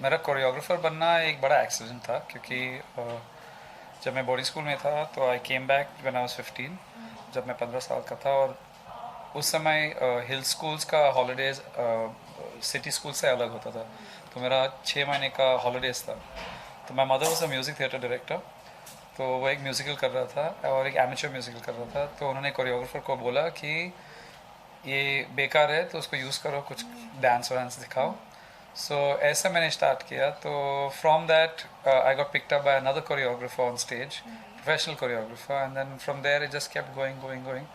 मेरा कोरियोग्राफर बनना एक बड़ा एक्सीडेंट था, क्योंकि जब मैं बोर्डिंग स्कूल में था तो I came back when I was 15, जब मैं 15 साल का था। और उस समय हिल स्कूल्स का हॉलीडेज सिटी स्कूल से अलग होता था। तो मेरा 6 महीने का हॉलीडेज था। तो my mother was a music theatre director. तो वो एक म्यूज़िकल कर रहा था और एक एमेच्योर म्यूज़िकल कर रहा था। तो उन्होंने कोरियोग्राफर को बोला कि ये बेकार है तो उसको यूज़ करो, कुछ डांस वांस दिखाओ। सो ऐसा मैंने स्टार्ट किया। तो from that I got picked up by another choreographer on stage, professional choreographer, and then from there it just kept going going going.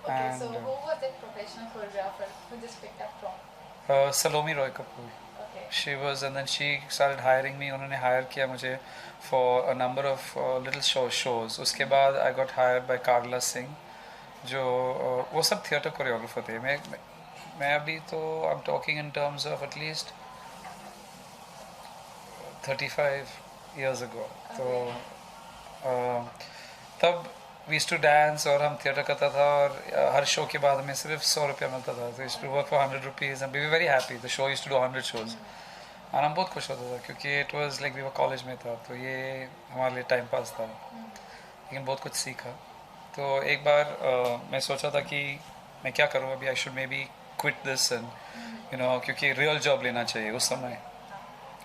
Okay, so and who was that professional choreographer who just picked up from? Salome Roy Kapur, Okay. She was, and then she started hiring me. उन्होंने hire किया मुझे for a number of little shows. उसके बाद I got hired by Carla Singh, जो वो सब theatre choreographer थे। मैं अभी तो I am talking in terms of at least 35 years ago। तो तब वी टू डांस और हम थिएटर करता था, और हर शो के बाद हमें सिर्फ 100 रुपया मिलता था। तो use to work for 100 rupees and we were very happy. The show use to do 100 shows, और हम बहुत खुश होता था, क्योंकि it was like we were college में था। तो ये हमारे लिए टाइम पास था, लेकिन बहुत कुछ सीखा। तो एक बार मैं सोचा था कि मैं क्या करूँ अभी, I should maybe quit this and क्योंकि रियल जॉब लेना चाहिए उस समय।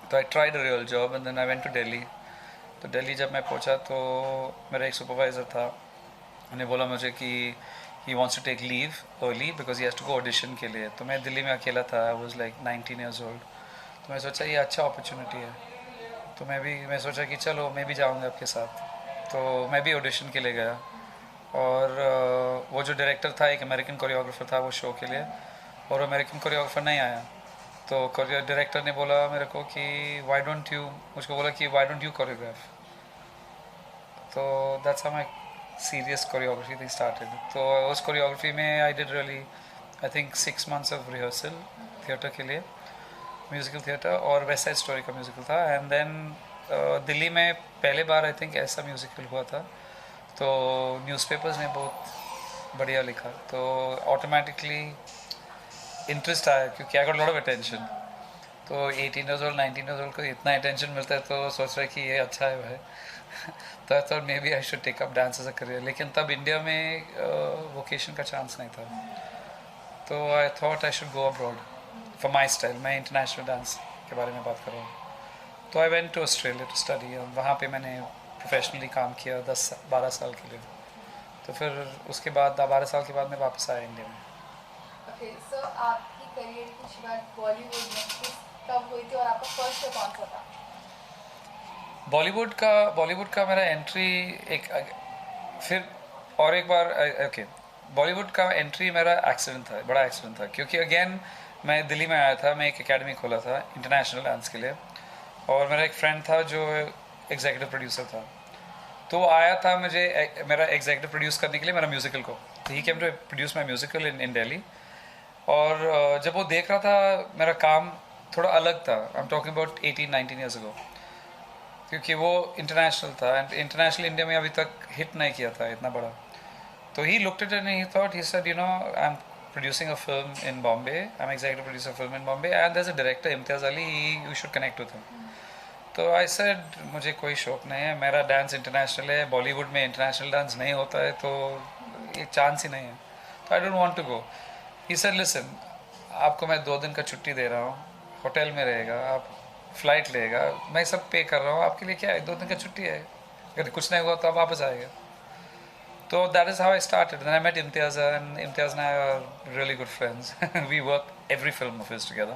तो I tried a real job and then I went to Delhi. तो दिल्ली जब मैं पहुंचा तो मेरा एक सुपरवाइज़र था। उन्हें बोला मुझे कि he wants to take leave early because he has to go audition के लिए। तो मैं दिल्ली में अकेला था, I was like 19 years old। तो मैं सोचा ये अच्छा अपॉर्चुनिटी है। तो मैं सोचा कि चलो मैं भी जाऊंगा आपके साथ। तो मैं भी ऑडिशन के लिए गया। और वो जो डायरेक्टर था, एक अमेरिकन कोरियोग्राफर था वो शो के लिए, और अमेरिकन कोरियोग्राफर नहीं आया। तो डायरेक्टर ने बोला मेरे को कि वाई डोंट यू, मुझको बोला कि वाई डोंट यू कोरियोग्राफ। तो that's how my serious choreography thing started. तो उस कोरियोग्राफी में I did really I think 6 months of rehearsal theatre के लिए, म्यूज़िकल थिएटर, और वेस्ट साइड स्टोरी का म्यूज़िकल था। एंड देन दिल्ली में पहले बार आई थिंक ऐसा म्यूज़िकल हुआ था। तो न्यूज़पेपर्स ने बहुत बढ़िया लिखा, तो ऑटोमेटिकली इंटरेस्ट आया, क्योंकि I got lot of attention. तो 18 years old 19 years old को इतना अटेंशन मिलता है, तो सोच रहा है कि ये अच्छा है भाई। तो I thought maybe I should take up dance as a career. लेकिन तब इंडिया में वोकेशन का चांस नहीं था। तो I thought I should go abroad for my style. मैं इंटरनेशनल डांस के बारे में बात कर रहा हूँ। तो I went to Australia to study, और वहाँ पे मैंने प्रोफेशनली काम किया 10-12 साल के लिए। तो फिर उसके बाद 12 साल के बाद मैं वापस आया इंडिया में। Okay, so आपकी करियर की शुरुआत बॉलीवुड में कब हुई थी और आपका फर्स्ट शो कौन सा था? बॉलीवुड का मेरा एंट्री एक फिर और एक बार ओके, बॉलीवुड का एंट्री मेरा एक्सीडेंट था, बड़ा एक्सीडेंट था। क्योंकि अगेन मैं दिल्ली में आया था, मैं एक एकेडमी खोला था इंटरनेशनल डांस के लिए, और मेरा एक फ्रेंड था जो एग्जीक्यूटिव प्रोड्यूसर था। तो वो आया था मुझे मेरा एग्जीक्यूटिव प्रोड्यूस करने के लिए, मेरा म्यूजिकल को। तो he came to produce my musical in Delhi. और जब वो देख रहा था मेरा काम थोड़ा अलग था, आई am talking about 18-19 years ago, क्योंकि वो इंटरनेशनल था, एंड इंटरनेशनल इंडिया में अभी तक हिट नहीं किया था इतना बड़ा। तो he looked at and he thought, he said I am producing a film in Bombay. I'm executive producer of a film in Bombay, and there's a director Imtiaz Ali. You should connect with him. तो I said मुझे कोई शौक नहीं है, मेरा dance international है, बॉलीवुड में international dance नहीं होता है, तो ये चांस ही नहीं है। तो I don't want to go. He said listen, आपको मैं 2 दिन का छुट्टी दे रहा हूँ, होटल में रहेगा, आप फ्लाइट लेगा, मैं सब पे कर रहा हूँ, आपके लिए क्या है, 2 दिन का छुट्टी है, अगर कुछ नहीं हुआ तो आप वापस आएगा। So that is how I started. Then I met Imtiaz, and Imtiaz and I are really good friends. We work every film of his together,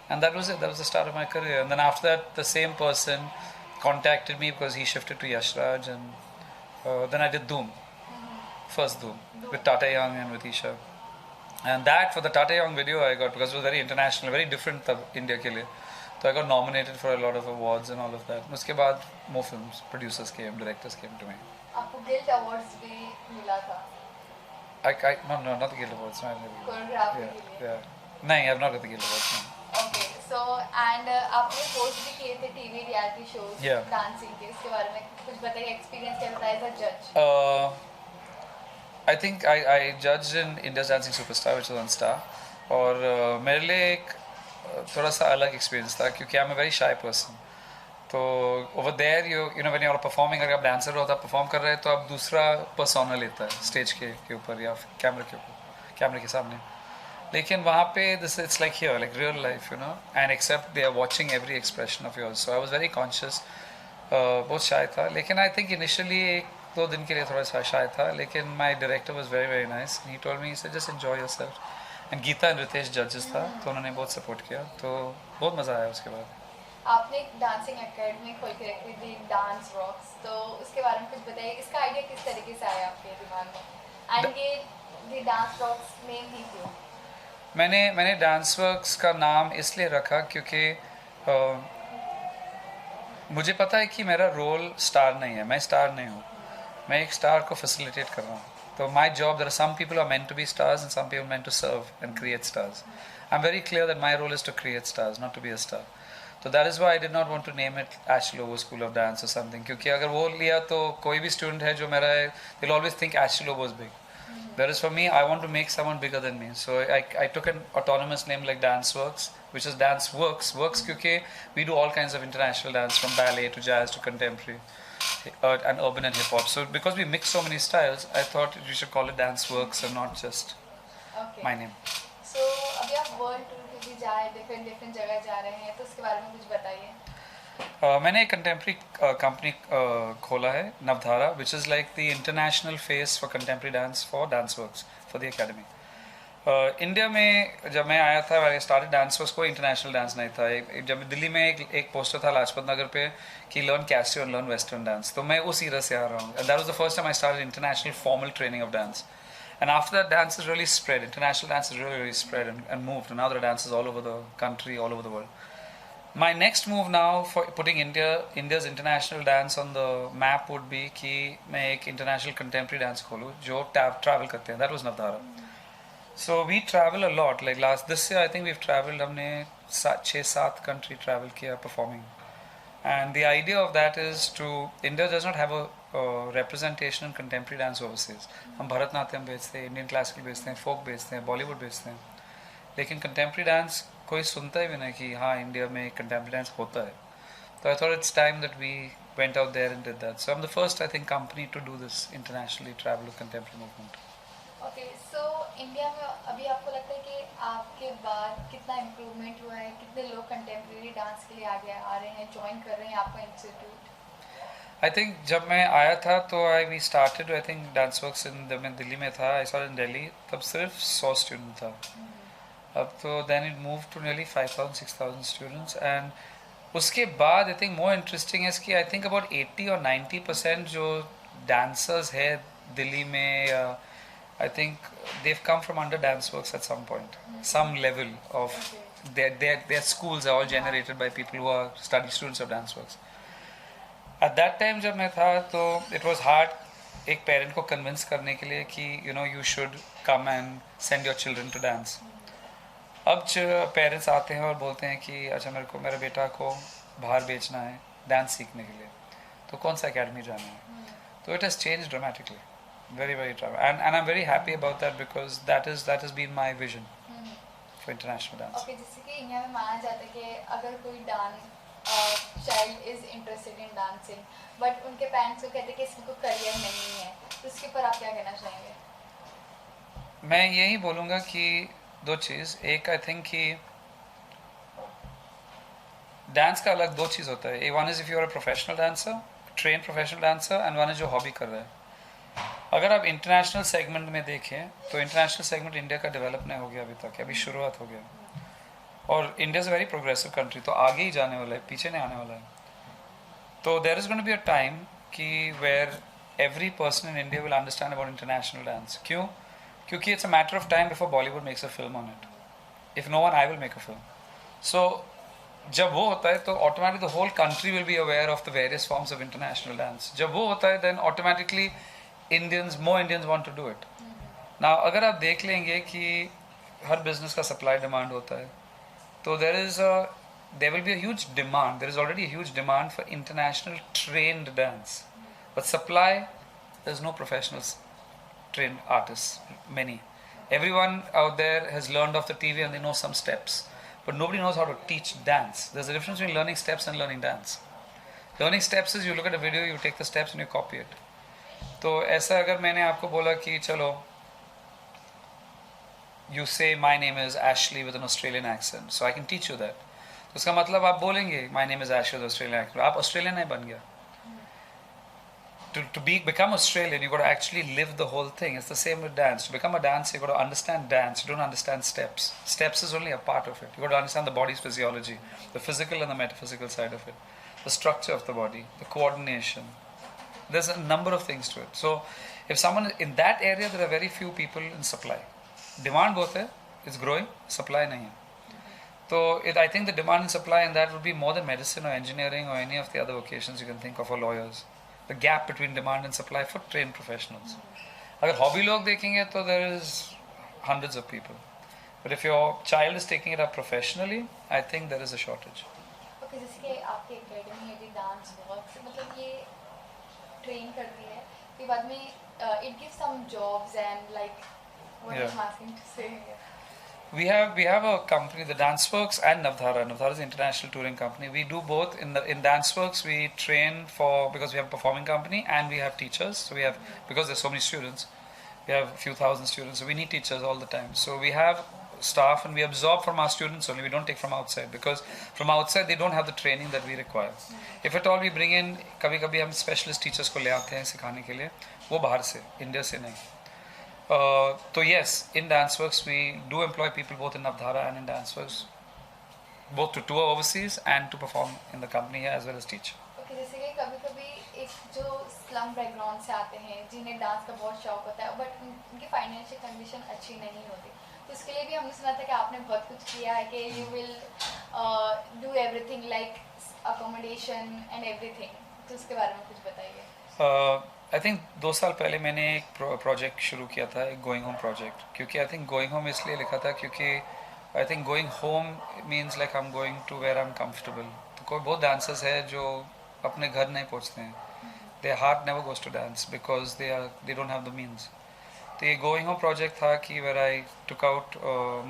and that was it. That was the start of my career. And then after that, the same person contacted me because he shifted to Yash Raj, and then I did Doom, first Doom with Tata Young and with Isha. And that for the Tata Young video I got, because it was very international, very different tab India के लिए. So I got nominated for a lot of awards and all of that. उसके बाद more films, producers came, directors came to me. आपको guild awards भी मिला था No, not the Guild Awards. No, choreography yeah, के लिए. yeah. नहीं, I've not got the Guild Awards. No. Okay so and आपने होस्ट भी किए थे TV reality shows Yeah. Dancing के, इसके बारे में कुछ बताइए, एक्सपीरियंस कैसा था एज अ जज? I think I judged in India's Dancing Superstar, which was on Star, और मेरे लिए एक थोड़ा सा अलग एक्सपीरियंस था क्योंकि I am a very shy person. तो over there you know when you are performing, अगर आप डांसर हो तो आप परफॉर्म कर रहे हैं तो आप दूसरा पर्सोना लेता है स्टेज के ऊपर या कैमरे के सामने. लेकिन वहाँ पे this it's like here like real life you know, and except they are watching every expression of yours. So I was very conscious. बहुत शाय था, लेकिन आई थिंक इनिशियली 1-2 दिन के लिए थोड़ा सा शाय था, लेकिन my director was very very nice. He told me say just enjoy yourself. And Geeta and Ritesh जजेस था, तो उन्होंने बहुत सपोर्ट किया, तो बहुत मज़ा आया उसके बाद. आपने एक डांसिंग एकेडमी खोल के रखी थी, डांस रॉक्स, तो उसके बारे में कुछ बताइए. इसका आइडिया किस तरीके से आया आपके दिमाग में, एंड ये दी डांस रॉक्स नेम ही क्यों? मैंने डांस वर्क्स का नाम इसलिए रखा क्योंकि मुझे पता है कि मेरा रोल स्टार नहीं है, मैं स्टार नहीं हूँ, मैं एक स्टार को फैसिलिटेट कर रहा हूँ. तो my job, there are some people are meant to be stars and some people meant to serve and create stars. I am very clear that my role is to create stars, not to be a star. तो that is why I did not want to name it Ash Lobo school of dance और something, क्योंकि अगर वो लिया तो कोई भी student है जो मेरा है, they will always think Ash Lobo is big. Whereas for me, I want to make someone bigger than me. So I took an autonomous name like Dance Works, which is Dance Works. Works because we do all kinds of international dance, from ballet to jazz to contemporary, and urban and hip hop. So because we mix so many styles, I thought we should call it Dance Works and not just my name. So अभी आप world tour पे भी जाए, different जगह जा रहे हैं, तो उसके बारे में कुछ बताइए. मैंने एक कंटेम्प्रेरी कंपनी खोला है, Navdhara, which is like the international face for contemporary dance for dance works for the academy. India में जब मैं आया था, मैंने स्टार्टेड डांस वर्क्स, कोई इंटरनेशनल डांस नहीं था. जब दिल्ली में एक पोस्टर था लाजपत नगर पे कि learn Casio and learn western dance, तो मैं उस ईरा से आ रहा हूँ. That was the first time I started international formal training of dance. And after that, dance has really spread. International dance has really spread and moved. And now there are dances all over the country, all over the world. My next move now for putting India's international dance on the map would be कि मैं एक international contemporary dance खोलूँ जो travel करते हैं. That was Navdhara. So we travel a lot. Like this year, I think we've traveled. हमने 6-7 country travel किया performing. And the idea of that is India does not have a representation in contemporary dance overseas. हम भरतनाट्यम बेचते हैं, Indian classical बेचते हैं, फोक बेचते हैं, बॉलीवुड बेचते हैं, लेकिन कंटेम्प्रेरी डांस कोई सुनता ही भी नहीं कि हाँ इंडिया में कंटेम्प्रेरी डांस होता है. तो I thought it's time that we went out there and did that. So I am the first I think company to do this internationally, travel contemporary movement. Okay, so India में अभी आपको लगता है कि आपके बाद कितना इम्प्रूवमेंट हुआ है, कितने लोग कंटेम्प्रेरी डांस के लिए आगे आ रहे हैं, ज्वाइन कर रहे हैं आपका इंस्टीट्यूट? आई थिंक जब मैं आया था तो we started, I think dance works जब मैं दिल्ली में था, आई सॉ इन दिल्ली, तब सिर्फ 100 स्टूडेंट था. अब तो then it move to nearly 5,000-6,000 students. And उसके बाद आई थिंक मोर इंटरेस्टिंग है कि आई थिंक अबाउट 80 और 90% जो डांसर्स है दिल्ली में, I think they've come from under dance works at some point, some level of their schools are all generated by people who are study students of dance works. At that time जब मैं था तो it was hard एक parent को convince करने के लिए कि you know you should come and send your children to dance. अब पेरेंट्स आते हैं और बोलते हैं कि अच्छा मेरे बेटा को बाहर भेजना है डांस सीखने के लिए, तो कौन सा एकेडमी जाना है. तो it has changed dramatically. Very true, and I'm very happy about that because that has been my vision for international dance. Okay, जैसे कि इंडिया में माना जाता है कि अगर कोई child is interested in dancing but उनके पेरेंट्स को कहते हैं कि इसमें कोई करियर नहीं है, तो उसके ऊपर आप क्या कहना चाहेंगे? मैं यही बोलूँगा कि दो चीज़. एक आई थिंक कि डांस का अलग 2 चीज़ होता है. One is if you are a professional dancer, train professional dancer, and one is जो हॉबी कर रहा है. अगर आप इंटरनेशनल सेगमेंट में देखें तो इंटरनेशनल सेगमेंट इंडिया का डेवलप नहीं हो गया अभी तक, अभी शुरुआत हो गया. और India is a very progressive country, तो आगे ही जाने वाला है, पीछे नहीं आने वाला है. तो there is going to be a time कि where every person in India will understand about international dance. क्यों? क्योंकि it's a matter of time before Bollywood makes a film on it. If no one, I will make a film. So जब वो होता है तो automatically the whole country will be aware of the various forms of international dance. जब वो होता है then automatically more Indians want to do it. Now अगर आप देख लेंगे कि हर बिजनेस का सप्लाई डिमांड होता है, तो there will be a huge demand. There is already a huge demand for international trained dance, but supply, there's no professionals trained artists. Many, everyone out there has learned off the TV and they know some steps, but nobody knows how to teach dance. There's a difference between learning steps and learning dance. Learning steps is you look at a video, you take the steps and you copy it. तो ऐसा अगर मैंने आपको बोला कि चलो you say my name is Ashley with an Australian accent, so I can teach you that. तो उसका मतलब आप बोलेंगे my name is Ashley with Australian accent, आप ऑस्ट्रेलियन नहीं बन गया. To become Australian, you got to actually live the whole thing. It's the same with dance. To become a dancer, you got to understand dance. You don't understand steps. Steps is only a part of it. You got to understand the body's physiology, the physical and the metaphysical side of it, the structure of the body, the coordination. There's a number of things to it. So, if someone in that area, there are very few people in supply. Demand both hai, it's growing. Supply nahi hai. So, I think the demand and supply in that would be more than medicine or engineering or any of the other vocations you can think of, or lawyers. The gap between demand and supply for trained professionals. अगर hobby लोग देखेंगे तो there is hundreds of people. But if your child is taking it up professionally, I think there is a shortage. Okay, जैसे कि आपकी academy है dance work से मतलब ये train करती है फिर बाद में it gives some jobs and like what I'm asking to say here. We have a company, the Danceworks and Navdhara. Navdhara is an international touring company. We do both. In Danceworks, we train because we have a performing company and we have teachers. So we have, because there's so many students, we have a few thousand students. So we need teachers all the time. So we have staff and we absorb from our students only. We don't take from outside because from outside they don't have the training that we require. If at all we bring in, कभी-कभी हम specialist teachers को ले आते हैं सिखाने के लिए, वो बाहर से, India से नहीं. So yes, in Danceworks we do employ people both in Navdhara and in Danceworks, both to tour overseas and to perform in the company here as well as teach. Okay, जैसे कि कभी-कभी एक जो slum background से आते हैं जिन्हें dance का बहुत शौक होता है बट उनकी financial condition अच्छी नहीं होती तो इसके लिए भी हमने सुना था कि आपने बहुत कुछ किया है कि you will do everything like accommodation and everything तो उसके बारे में कुछ बताइए. I think 2 साल पहले मैंने एक प्रोजेक्ट शुरू किया था, एक गोइंग होम प्रोजेक्ट. क्योंकि आई थिंक गोइंग होम इसलिए लिखा था क्योंकि I think going home means like I am going to where I am comfortable. तो कोई बहुत डांसर्स है जो अपने घर नहीं पहुंचते हैं. Their heart never goes to dance because they don't have the means. तो ये गोइंग होम प्रोजेक्ट था कि where I took out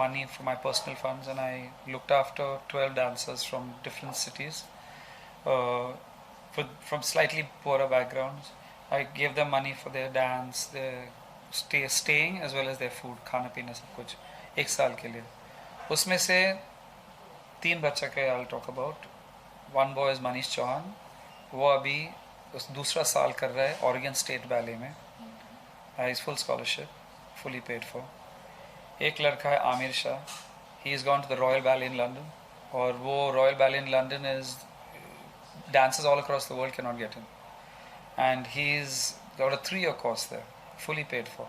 money from my personal funds and I looked after 12 dancers from different cities from slightly poor backgrounds. I gave them money for their dance, their staying as well as their food, खाना पीना सब कुछ 1 साल के लिए. उसमें से 3 बच्चा के I'll talk about. One boy is Manish Chauhan. वो अभी उस दूसरा साल कर रहा है Oregon State Ballet में. His full scholarship, fully paid for. एक लड़का है Aamir Shah. He has gone to the Royal Ballet in London. और वो Royal Ballet in London is dancers all across the world cannot get in. And he's got a 3-year course there, fully paid for.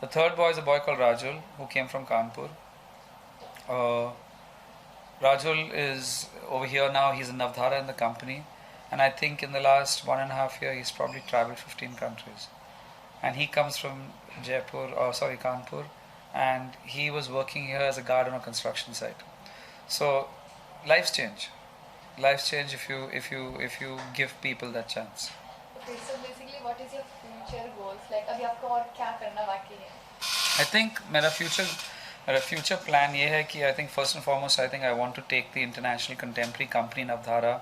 The third boy is a boy called Rajul, who came from Kanpur. Rajul is over here now, he's in Navdhara in the company. And I think in the last 1.5 years, he's probably traveled 15 countries. And he comes from Kanpur. And he was working here as a guard on a construction site. So, lives change. Lives change if you give people that chance. Okay, so basically, what is your future goals? Like, अभी आपको और क्या करना बाकी है? I think मेरा future plan ये है कि I think first and foremost I think I want to take the international contemporary company Navdhara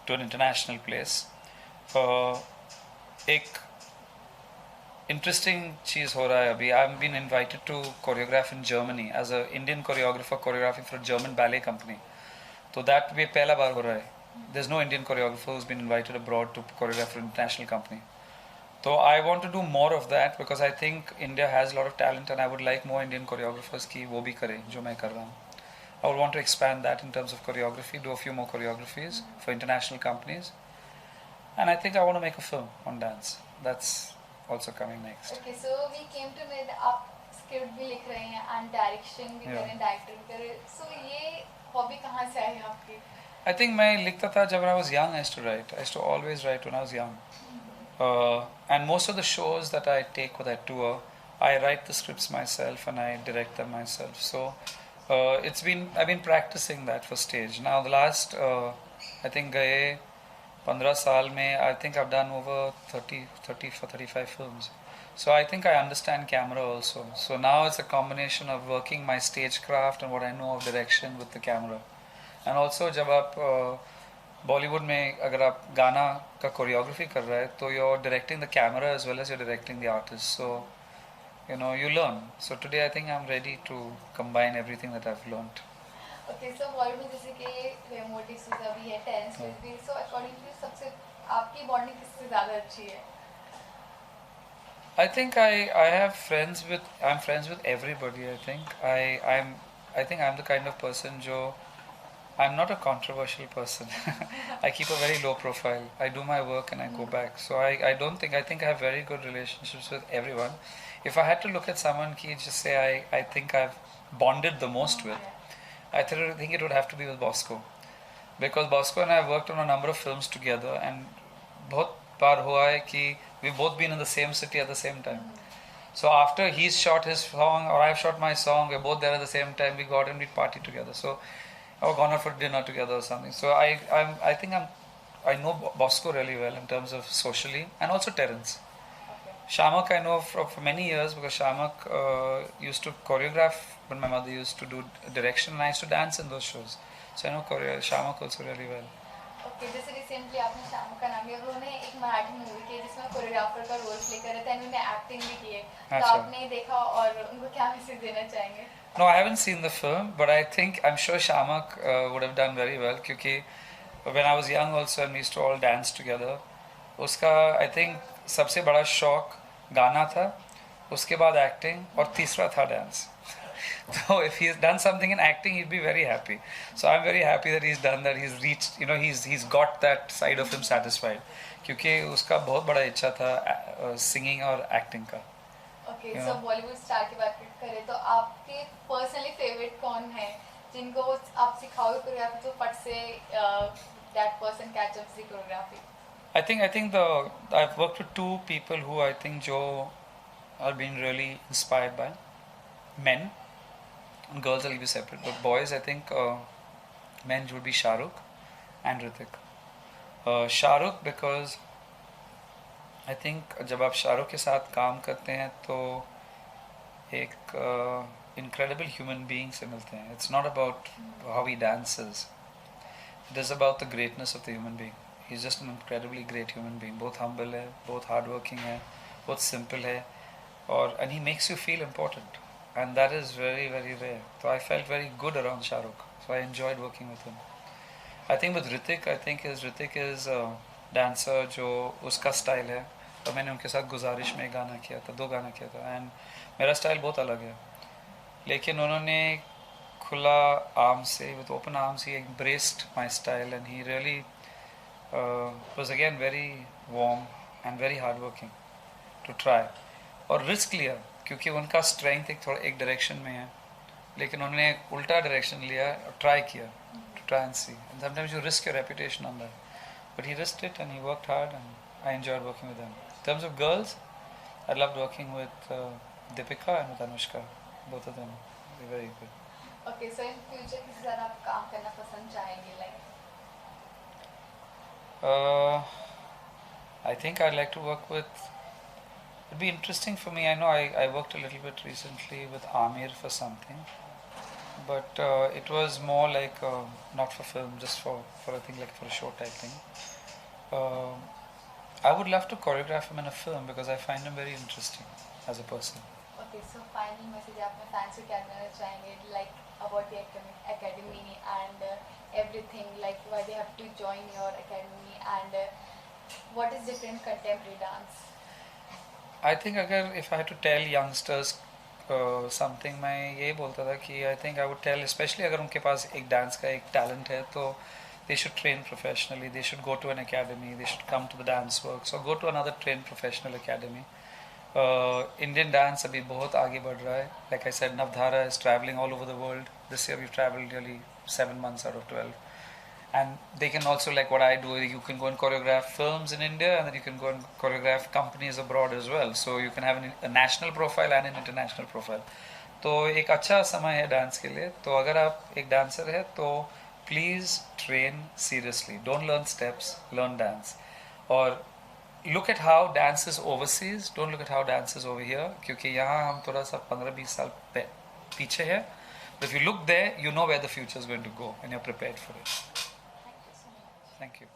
to an international place. एक interesting चीज़ हो रहा है अभी. I've been invited to choreograph in Germany as a Indian choreographer choreographing for a German ballet company. तो that भी पहला बार हो रहा है. There's no Indian choreographer who's been invited abroad to choreograph for an international company. So I want to do more of that because I think India has a lot of talent and I would like more Indian choreographers कि वो भी करें जो मैं कर रहा हूँ. I would want to expand that in terms of choreography, do a few more choreographies for international companies. And I think I want to make a film on dance. That's also coming next. Okay, so we came to know that आप script भी लिख रहे हैं and direction भी कर रहे हैं, director भी कर रहे हैं. So ये hobby कहाँ से आई आपकी? I think मैं लिखता था जब when I was young. I used to write. I used to always write when I was young. And most of the shows that I take or that tour, I write the scripts myself and I direct them myself. So I've been practicing that for stage. Now the last I think गए 15 साल में I think I've done over 35 films. So I think I understand camera also. So now it's a combination of working my stagecraft and what I know of direction with the camera. And also जब आप बॉलीवुड में अगर आप गाना का choreography कर रहे हैं तो you're directing the camera as well as you're directing the artist. So you know you learn. So today I think I'm ready to combine everything that I've learned. Okay so Bollywood जैसे कि motive सूजा भी है, tense भी, so accordingly सबसे आपकी bonding किससे ज़्यादा अच्छी है? I think I have friends with I'm friends with everybody. I think I'm the kind of person जो I'm not a controversial person. I keep a very low profile. I do my work and I go back. So I don't think I think I have very good relationships with everyone. If I had to look at someone ki just say I think I've bonded the most with, I think it would have to be with Bosco. Because Bosco and I have worked on a number of films together and बहुत बार हुआ है कि we've both been in the same city at the same time. So after he's shot his song or I've shot my song, we're both there at the same time, we got and we party together. So or gone out for dinner together or something. So I think I know Bosco really well in terms of socially and also Terence. Okay. Shamak I know for many years because Shamak used to choreograph when my mother used to do direction and I used to dance in those shows. So I know Shamak also really well. Okay जैसे recently आपने शाम का नाम लिया, उन्होंने एक Marathi movie की जिसमें कोरियोग्राफर का रोल प्ले कर रहे थे, उन्होंने एक्टिंग भी की है, तो अच्छा। आपने देखा और उनको क्या मैसेज देना चाहेंगे? No, I haven't seen the film, but I'm sure Shamak would have done very well क्योंकि when I was young also and we used to all dance together. उसका I think सबसे बड़ा शौक गाना था, उसके बाद एक्टिंग और तीसरा था dance. So if he's done something in acting, he'd be very happy. So I'm very happy that he's done that. He's reached, he's got that side of him satisfied. क्योंकि उसका बहुत बड़ा इच्छा था सिंगिंग और एक्टिंग का. Okay so Bollywood star की बात करें तो आपके पर्सनली फेवरेट कौन है जिनको आप सिखाओगे कोरियोग्राफी तो फट say that person catch up the choreography? I think I've worked with two people who I think जो are being really inspired by men. Girls will be separate, but boys I think men would be Shah Rukh and Hrithik. Shah Rukh because I think जब आप Shah Rukh के साथ काम करते हैं तो एक incredible human being से मिलते हैं. It's not about how he dances. It is about the greatness of the human being. He's just an incredibly great human being. बहुत humble है, बहुत hardworking है, बहुत simple है, और and he makes you feel important. And that is very, very rare. So I felt very good around Shah Rukh. So I enjoyed working with him. I think with Hrithik, Hrithik is a dancer जो उसका style है. और मैंने उनके साथ गुजारिश में गाना किया था, 2 गाना किया था. एंड मेरा स्टाइल बहुत अलग है. लेकिन उन्होंने खुला आर्म से, with open arms, he embraced my style and he really was again very warm and very hardworking to try. और रिस्क लिया क्योंकि उनका स्ट्रेंथ एक डायरेक्शन में है, लेकिन उन्होंने एक उल्टा डायरेक्शन लिया और ट्राई किया to try and see. And sometimes you risk your reputation on that, but he risked it and he worked hard and I enjoyed working with them. In terms of girls, I loved working with Deepika and with Anushka. Both of them very good. Okay so in future किसी साथ आप काम करना पसंद चाहेंगे? Like I think I'd like to work with. It'd be interesting for me. I know I worked a little bit recently with Amir for something, but it was more like not for film, just for I think like for a show type thing. I would love to choreograph him in a film because I find him very interesting as a person. Okay so final message आपने fans को क्या देना चाहेंगे, like about the academy and everything, like why they have to join your academy and what is different contemporary dance? I think अगर if I had to tell youngsters something, मैं ये बोलता था कि I think I would tell, especially अगर उनके पास एक dance का एक टैलेंट है, तो they should train professionally, they should go to an academy, they should come to the dance works or go to another trained professional academy. Indian dance अभी बहुत आगे बढ़ रहा है. Like I said, Navdhara is traveling all over the world. This year we've traveled nearly 7 months out of 12. And they can also, like what I do, you can go and choreograph films in India and then you can go and choreograph companies abroad as well. So you can have a national profile and an international profile. तो एक अच्छा समय है dance के लिए. तो अगर आप एक डांसर है तो please train seriously. Don't learn steps, learn dance. और look at how dance is overseas, don't look at how dance is over here, क्योंकि यहाँ हम थोड़ा सा 15-20 साल पीछे है. But if you look there, you know where the future is going to go and you're prepared for it. Thank you so much. Thank you.